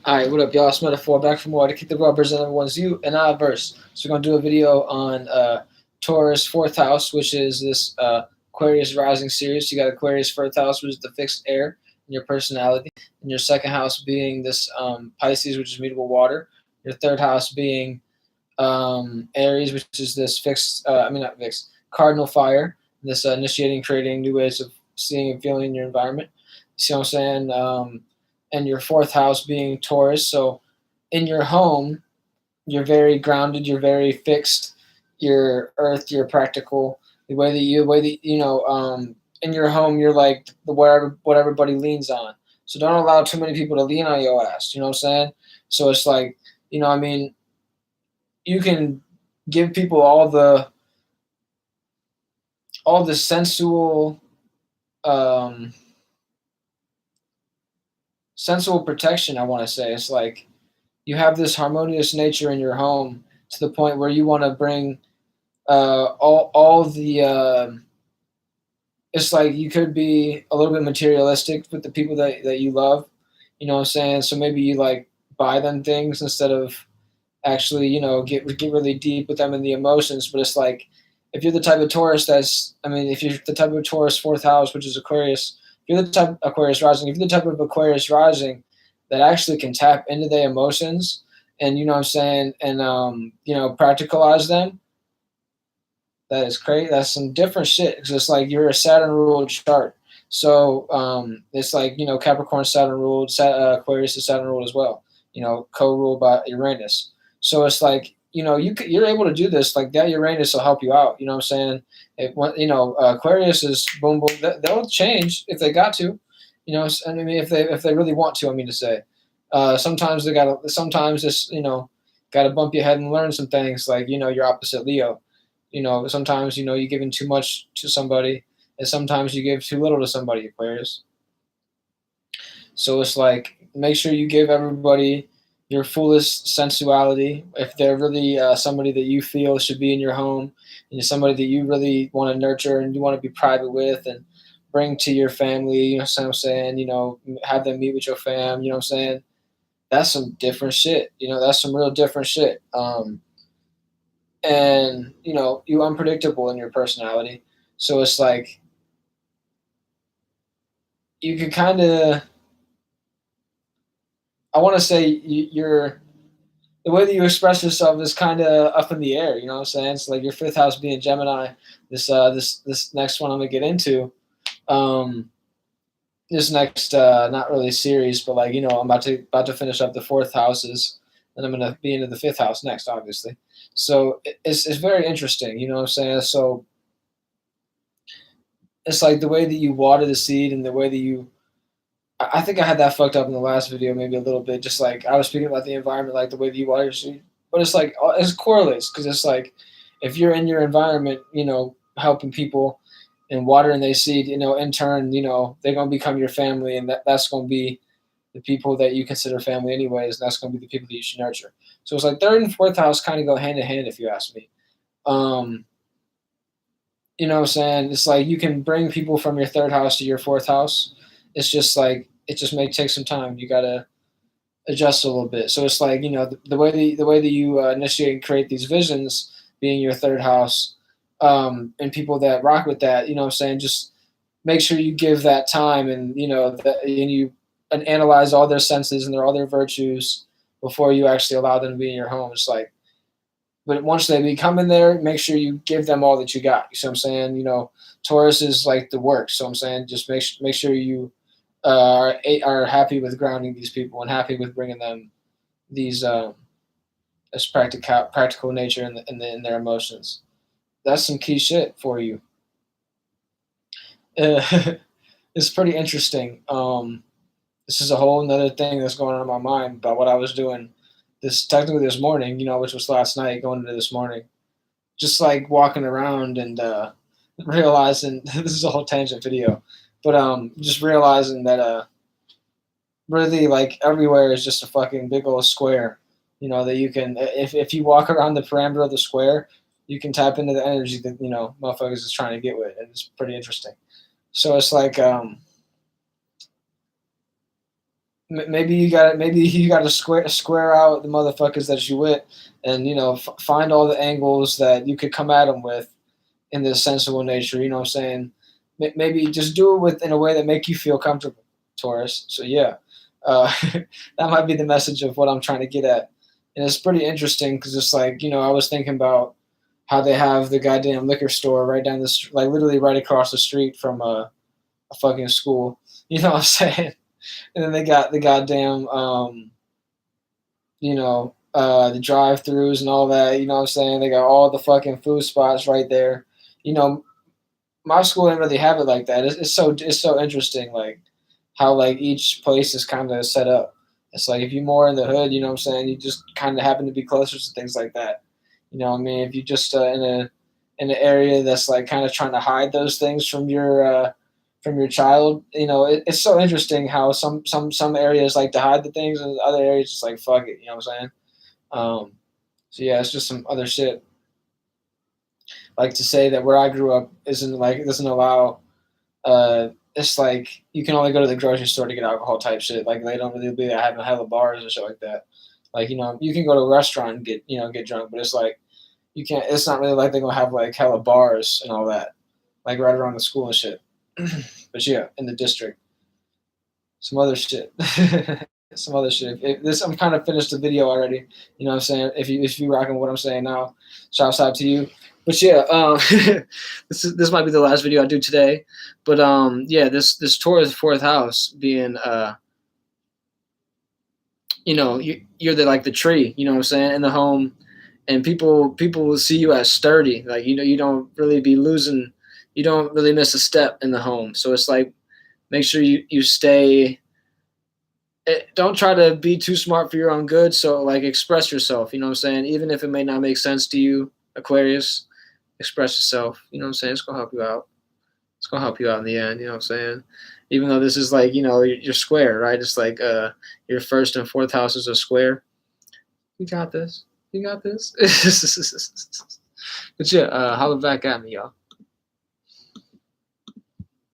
Alright, what up, y'all? It's Metaphor back for more to kick the rubbers and everyone's you and I verse. So we're gonna do a video on Taurus fourth house, which is this Aquarius rising series. You got Aquarius first house, which is the fixed air in your personality, and your second house being this Pisces, which is mutable water. Your third house being Aries, which is this fixed, not fixed, cardinal fire. This initiating, creating new ways of seeing and feeling in your environment. You see what I'm saying? And your fourth house being Taurus. So in your home, you're very grounded, you're very fixed, you're earth, you're practical. In your home, you're like what everybody leans on. So don't allow too many people to lean on your ass. You know what I'm saying? So it's like, you can give people all the um, sensual protection. I want to say it's like you have this harmonious nature in your home to the point where you want to bring all the. It's like you could be a little bit materialistic with the people that you love. You know what I'm saying? So maybe you like buy them things instead of actually, get really deep with them in the emotions. But it's like if you're the type of Taurus if you're the type of Taurus fourth house, which is Aquarius, if you're the type of Aquarius rising, if you're the type of Aquarius rising that actually can tap into their emotions and you know what I'm saying, and practicalize them, that is crazy. That's some different shit. Cause it's like you're a Saturn ruled chart. So it's like Capricorn Saturn ruled, Aquarius is Saturn ruled as well. Co-ruled by Uranus. So it's like you're able to do this. Like that Uranus will help you out. You know what I'm saying? Aquarius is boom boom. They'll change if they got to. If they really want to. I mean to say. Sometimes they gotta. Sometimes just gotta bump your head and learn some things. Like your opposite Leo. Sometimes you're giving too much to somebody, and sometimes you give too little to somebody, Aquarius. So it's like make sure you give everybody your fullest sensuality. If they're really somebody that you feel should be in your home, and somebody that you really want to nurture and you want to be private with and bring to your family, you know what I'm saying? Have them meet with your fam. You know what I'm saying? That's some different shit. That's some real different shit. And you unpredictable in your personality, so it's like you can kind of, I want to say you're the way that you express yourself is kind of up in the air. You know what I'm saying? It's like your fifth house being Gemini. This next one I'm gonna get into. um this next not really series, but like I'm about to finish up the fourth houses, and I'm gonna be into the fifth house next, obviously. So it's very interesting. You know what I'm saying? So it's like the way that you water the seed and the way that you, I think I had that fucked up in the last video maybe a little bit, just like I was speaking about the environment, like the way that you water your seed, but it's like it correlates, because it's like if you're in your environment helping people and watering their seed, in turn they're going to become your family, and that's going to be the people that you consider family anyways, and that's going to be the people that you should nurture. So it's like third and fourth house kind of go hand in hand, if you ask me. You know what I'm saying? It's like you can bring people from your third house to your fourth house. It's just like it just may take some time. You gotta adjust a little bit. So it's like the way that you initiate and create these visions, being your third house, and people that rock with that. You know what I'm saying? Just make sure you give that time, and you analyze all their senses and all their virtues before you actually allow them to be in your home. It's like, but once they become in there, make sure you give them all that you got. You see what I'm saying? Taurus is like the work. So I'm saying just make sure you are happy with grounding these people and happy with bringing them these this practical nature in their emotions. That's some key shit for you. It's pretty interesting. This is a whole another thing that's going on in my mind about what I was doing this morning, which was last night, going into this morning, just like walking around and realizing this is a whole tangent video, but just realizing that really like everywhere is just a fucking big old square, that you can, if you walk around the parameter of the square, you can tap into the energy that motherfuckers is trying to get with, and it's pretty interesting. So it's like maybe you got to square out the motherfuckers that you with, and find all the angles that you could come at them with in this sensible nature. You know what I'm saying? Maybe just do it with in a way that make you feel comfortable, Taurus. So yeah, that might be the message of what I'm trying to get at, and it's pretty interesting because it's like I was thinking about how they have the goddamn liquor store right down the like literally right across the street from a fucking school. You know what I'm saying? And then they got the goddamn the drive-throughs and all that. You know what I'm saying? They got all the fucking food spots right there. You know, my school didn't really have it like that. It's so interesting, like how like each place is kind of set up. It's like if you're more in the hood, you know what I'm saying, you just kind of happen to be closer to things like that. You know what I mean? If you just in an area that's like kind of trying to hide those things from your child, it's so interesting how some areas like to hide the things and other areas just like fuck it. You know what I'm saying? Um, so yeah, it's just some other shit. Like to say that where I grew up isn't like it doesn't allow it's like you can only go to the grocery store to get alcohol type shit. Like they don't really be having hella bars and shit like that. Like you can go to a restaurant and get drunk, but it's like you can't. It's not really like they're gonna have like hella bars and all that, like right around the school and shit. But yeah, in the district, some other shit, some other shit. If this I'm kind of finished the video already. You know what I'm saying? If you rocking what I'm saying now, shouts out to you. But yeah, this might be the last video I do today. But yeah, this Taurus fourth house being you're the tree. You know what I'm saying, in the home, and people will see you as sturdy. Like you don't really be losing. You don't really miss a step in the home. So it's like make sure you stay. Don't try to be too smart for your own good. So like express yourself. You know what I'm saying, even if it may not make sense to you, Aquarius. Express yourself. You know what I'm saying? It's gonna help you out. It's gonna help you out in the end. You know what I'm saying? Even though this is like you're square, right? It's like your first and fourth houses are square. You got this. You got this. But yeah, holler back at me, y'all.